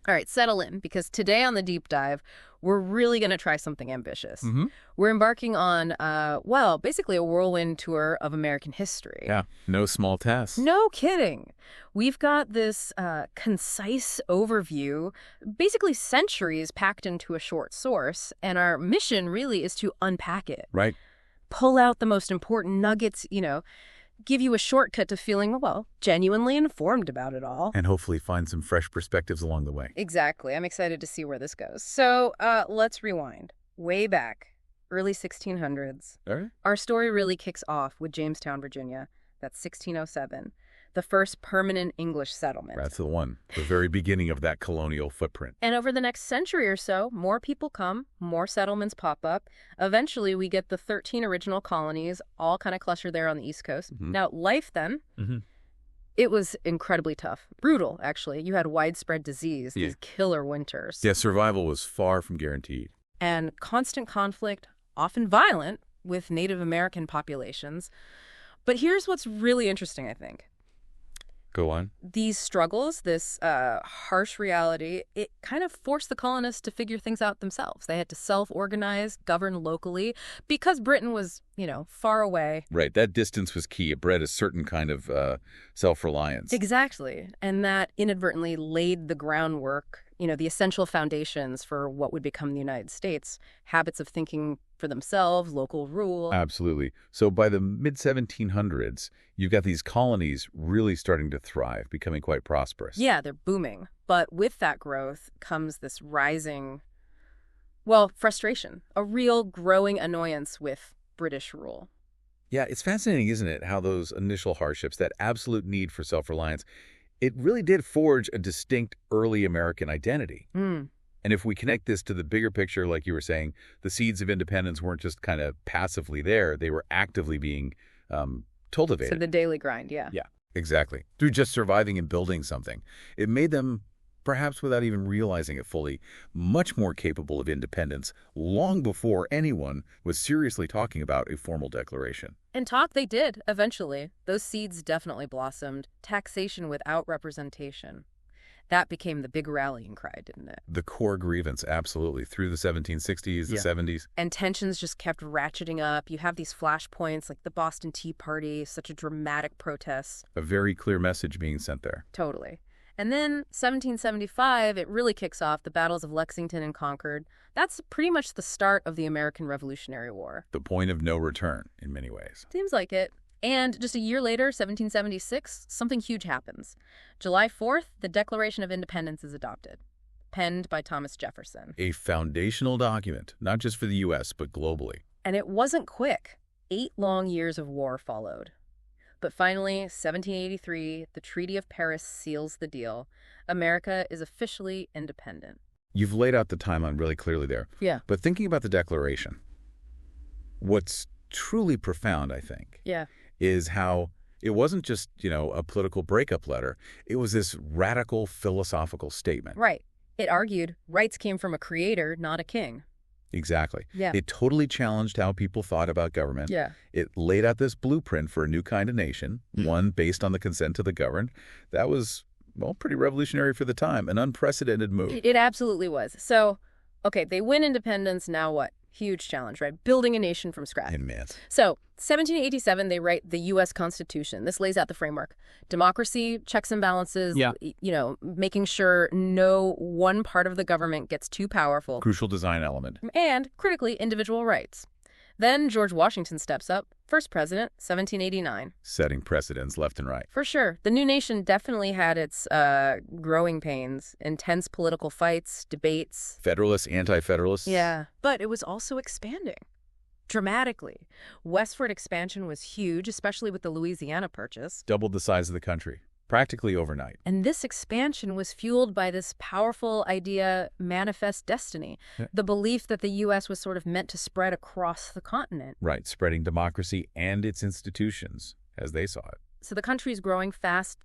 All right, settle in, because today on the deep dive, we're really going to try something ambitious. We're embarking on, well, basically a whirlwind tour of American history. Yeah, no small task. No kidding. We've got this concise overview, basically centuries packed into a short source, and our mission really is to unpack it. Right. Pull out the most important nuggets, give you a shortcut to feeling, well, genuinely informed about it all. And hopefully find some fresh perspectives along the way. Exactly. I'm excited to see where this goes. So let's rewind. Way back, early 1600s. All right. Our story really kicks off with Jamestown, Virginia. That's 1607. The first permanent English settlement. That's the one. The very beginning of that colonial footprint. And over the next century or so, more people come, more settlements pop up. Eventually, we get the 13 original colonies, all kind of clustered there on the East Coast. Now, life then, it was incredibly tough. Brutal, actually. You had widespread disease, these killer winters. Yeah, survival was far from guaranteed. And constant conflict, often violent, with Native American populations. But here's what's really interesting, I think. Go on. These struggles, this harsh reality, it kind of forced the colonists to figure things out themselves. They had to self-organize, govern locally, because Britain was, far away. Right. That distance was key. It bred a certain kind of self-reliance. Exactly. And that inadvertently laid the groundwork, the essential foundations for what would become the United States. Habits of thinking for themselves, local rule. Absolutely. So by the mid-1700s, you've got these colonies really starting to thrive, becoming quite prosperous. Yeah, they're booming. But with that growth comes this rising, well, frustration, a real growing annoyance with British rule. Yeah, it's fascinating, isn't it, how those initial hardships, that absolute need for self-reliance, it really did forge a distinct early American identity. And if we connect this to the bigger picture, like you were saying, the seeds of independence weren't just kind of passively there. They were actively being cultivated. So the daily grind, yeah. Yeah, exactly. Through just surviving and building something. It made them, perhaps without even realizing it fully, much more capable of independence long before anyone was seriously talking about a formal declaration. And talk they did, eventually. Those seeds definitely blossomed. Taxation without representation. That became the big rallying cry, didn't it? The core grievance, absolutely, through the 1760s, the 70s. And tensions just kept ratcheting up. You have these flashpoints like the Boston Tea Party, such a dramatic protest. A very clear message being sent there. Totally. And then 1775, it really kicks off the battles of Lexington and Concord. That's pretty much the start of the American Revolutionary War. The point of no return, in many ways. Seems like it. And just a year later, 1776, something huge happens. July 4th, the Declaration of Independence is adopted, penned by Thomas Jefferson. A foundational document, not just for the U.S., but globally. And it wasn't quick. 8 long years of war followed. But finally, 1783, the Treaty of Paris seals the deal. America is officially independent. You've laid out the timeline really clearly there. Yeah. But thinking about the Declaration, what's truly profound, I think, is how it wasn't just, a political breakup letter. It was this radical philosophical statement. Right. It argued rights came from a creator, not a king. Exactly. Yeah. It totally challenged how people thought about government. Yeah. It laid out this blueprint for a new kind of nation, one based on the consent of the governed. That was, well, pretty revolutionary for the time, an unprecedented move. It absolutely was. So, okay, they win independence, now what? Huge challenge, right? Building a nation from scratch. Immense. So, 1787, they write the U.S. Constitution. This lays out the framework. Democracy, checks and balances, making sure no one part of the government gets too powerful. Crucial design element. And, critically, individual rights. Then George Washington steps up, first president, 1789. Setting precedents left and right. For sure. The new nation definitely had its growing pains, intense political fights, debates. Federalists, anti-federalists. Yeah. But it was also expanding. Dramatically. Westward expansion was huge, especially with the Louisiana Purchase. Doubled the size of the country. Practically overnight. And this expansion was fueled by this powerful idea, manifest destiny, the belief that the U.S. was sort of meant to spread across the continent. Right, spreading democracy and its institutions as they saw it. So the country's growing fast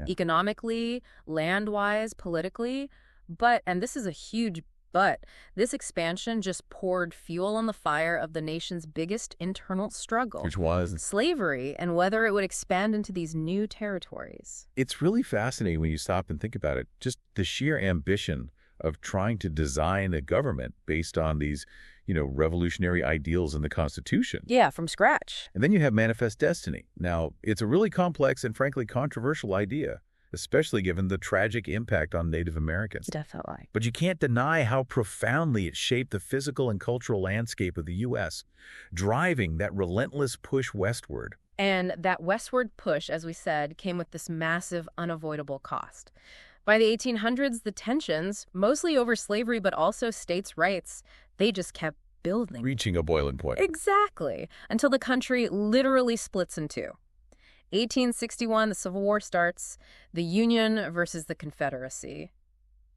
economically, land-wise, politically, but, and this is a huge But this expansion just poured fuel on the fire of the nation's biggest internal struggle. Which was? Slavery, and whether it would expand into these new territories. It's really fascinating when you stop and think about it. Just the sheer ambition of trying to design a government based on these, revolutionary ideals in the Constitution. Yeah, from scratch. And then you have manifest destiny. Now, it's a really complex and frankly controversial idea, especially given the tragic impact on Native Americans. Definitely. But you can't deny how profoundly it shaped the physical and cultural landscape of the U.S., driving that relentless push westward. And that westward push, as we said, came with this massive, unavoidable cost. By the 1800s, the tensions, mostly over slavery but also states' rights, they just kept building. Reaching a boiling point. Exactly. Until the country literally splits in two. 1861, the Civil War starts. The Union versus the Confederacy.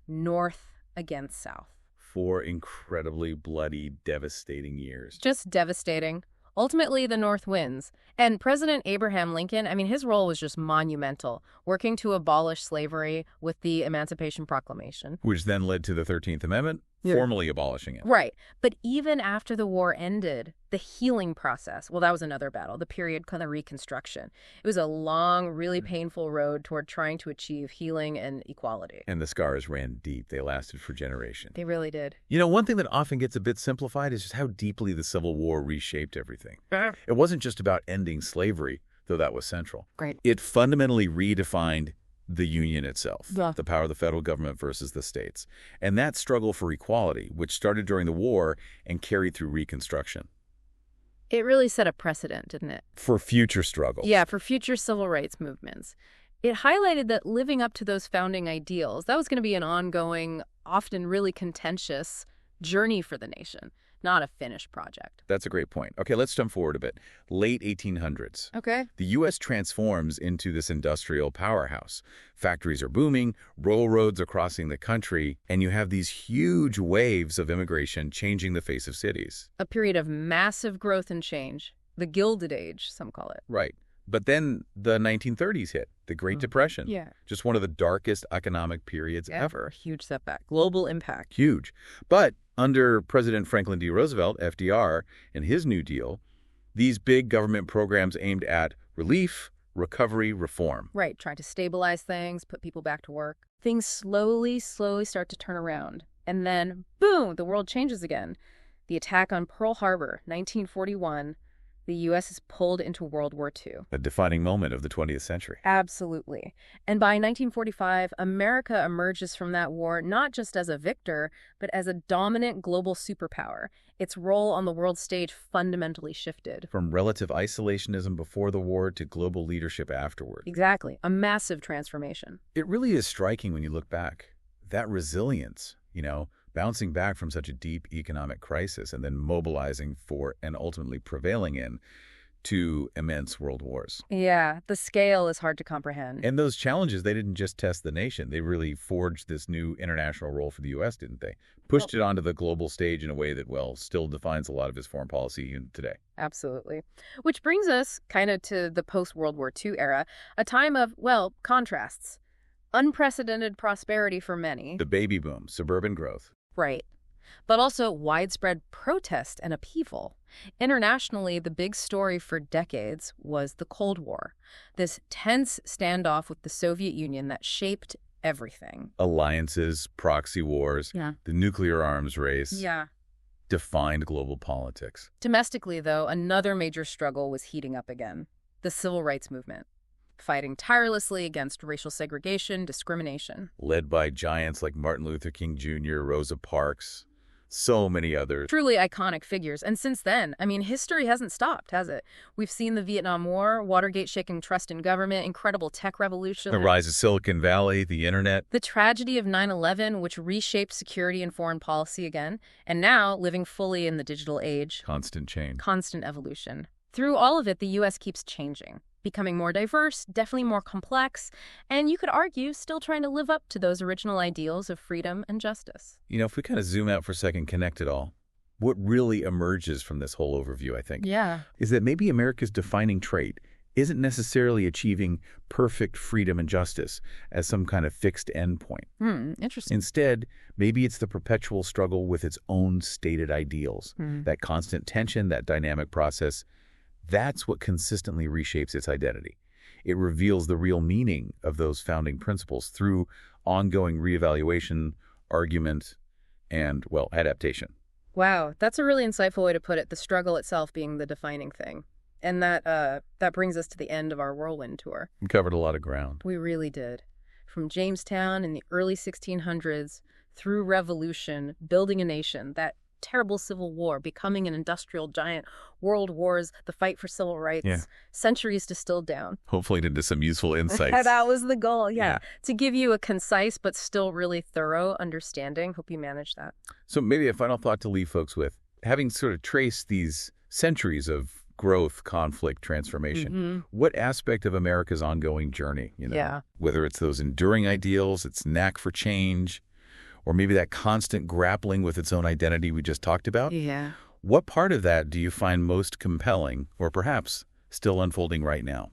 North against South. 4 incredibly bloody, devastating years. Just devastating. Ultimately, the North wins. And President Abraham Lincoln, his role was just monumental, working to abolish slavery with the Emancipation Proclamation. Which then led to the 13th Amendment, formally abolishing it. Right. But even after the war ended, the healing process, well, that was another battle, the period called the Reconstruction. It was a long, really painful road toward trying to achieve healing and equality. And the scars ran deep. They lasted for generations. They really did. One thing that often gets a bit simplified is just how deeply the Civil War reshaped everything. It wasn't just about ending slavery, though that was central. Great. It fundamentally redefined the Union itself, Yeah. the power of the federal government versus the states. And that struggle for equality, which started during the war and carried through Reconstruction. It really set a precedent, didn't it? For future struggles. Yeah, for future civil rights movements. It highlighted that living up to those founding ideals, that was going to be an ongoing, often really contentious journey for the nation, not a finished project. That's a great point. Okay, let's jump forward a bit. Late 1800s. Okay. The U.S. transforms into this industrial powerhouse. Factories are booming, railroads are crossing the country, and you have these huge waves of immigration changing the face of cities. A period of massive growth and change. The Gilded Age, some call it. Right. But then the 1930s hit, the Great Depression. Yeah. Just one of the darkest economic periods ever. Huge setback. Global impact. Huge. But under President Franklin D. Roosevelt, FDR, and his New Deal, these big government programs aimed at relief, recovery, reform. Right. Trying to stabilize things, put people back to work. Things slowly start to turn around. And then, boom, the world changes again. The attack on Pearl Harbor, 1941. The U.S. is pulled into World War II. A defining moment of the 20th century. Absolutely. And by 1945, America emerges from that war not just as a victor, but as a dominant global superpower. Its role on the world stage fundamentally shifted. From relative isolationism before the war to global leadership afterward. Exactly. A massive transformation. It really is striking when you look back. That resilience, bouncing back from such a deep economic crisis and then mobilizing for and ultimately prevailing in two immense world wars. Yeah, the scale is hard to comprehend. And those challenges, they didn't just test the nation. They really forged this new international role for the U.S., didn't they? Pushed it onto the global stage in a way that, still defines a lot of its foreign policy even today. Absolutely. Which brings us kind of to the post-World War II era, a time of, contrasts. Unprecedented prosperity for many. The baby boom, suburban growth. Right. But also widespread protest and upheaval. Internationally, the big story for decades was the Cold War, this tense standoff with the Soviet Union that shaped everything. Alliances, proxy wars, the nuclear arms race. Yeah. Defined global politics. Domestically, though, another major struggle was heating up again. The civil rights movement. Fighting tirelessly against racial segregation, discrimination. Led by giants like Martin Luther King Jr., Rosa Parks, so many others. Truly iconic figures. And since then, history hasn't stopped, has it? We've seen the Vietnam War, Watergate shaking trust in government, incredible tech revolution. The rise of Silicon Valley, the internet. The tragedy of 9/11, which reshaped security and foreign policy again. And now, living fully in the digital age. Constant change. Constant evolution. Through all of it, the U.S. keeps changing. Becoming more diverse, definitely more complex, and you could argue still trying to live up to those original ideals of freedom and justice. If we kind of zoom out for a second, connect it all, what really emerges from this whole overview, I think, is that maybe America's defining trait isn't necessarily achieving perfect freedom and justice as some kind of fixed endpoint. Interesting. Instead, maybe it's the perpetual struggle with its own stated ideals. That constant tension, that dynamic process, that's what consistently reshapes its identity. It reveals the real meaning of those founding principles through ongoing reevaluation, argument, and, well, adaptation. Wow, that's a really insightful way to put it, the struggle itself being the defining thing. And that brings us to the end of our whirlwind tour. We covered a lot of ground. We really did. From Jamestown in the early 1600s, through revolution, building a nation, that terrible civil war, becoming an industrial giant, world wars, the fight for civil rights, centuries distilled down. Hopefully into some useful insights. That was the goal, yeah. To give you a concise but still really thorough understanding. Hope you managed that. So maybe a final thought to leave folks with. Having sort of traced these centuries of growth, conflict, transformation, what aspect of America's ongoing journey, whether it's those enduring ideals, its knack for change, or maybe that constant grappling with its own identity we just talked about, what part of that do you find most compelling or perhaps still unfolding right now?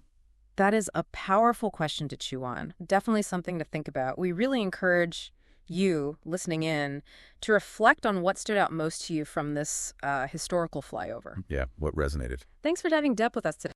That is a powerful question to chew on. Definitely something to think about. We really encourage you, listening in, to reflect on what stood out most to you from this historical flyover. Yeah, what resonated. Thanks for diving depth with us today.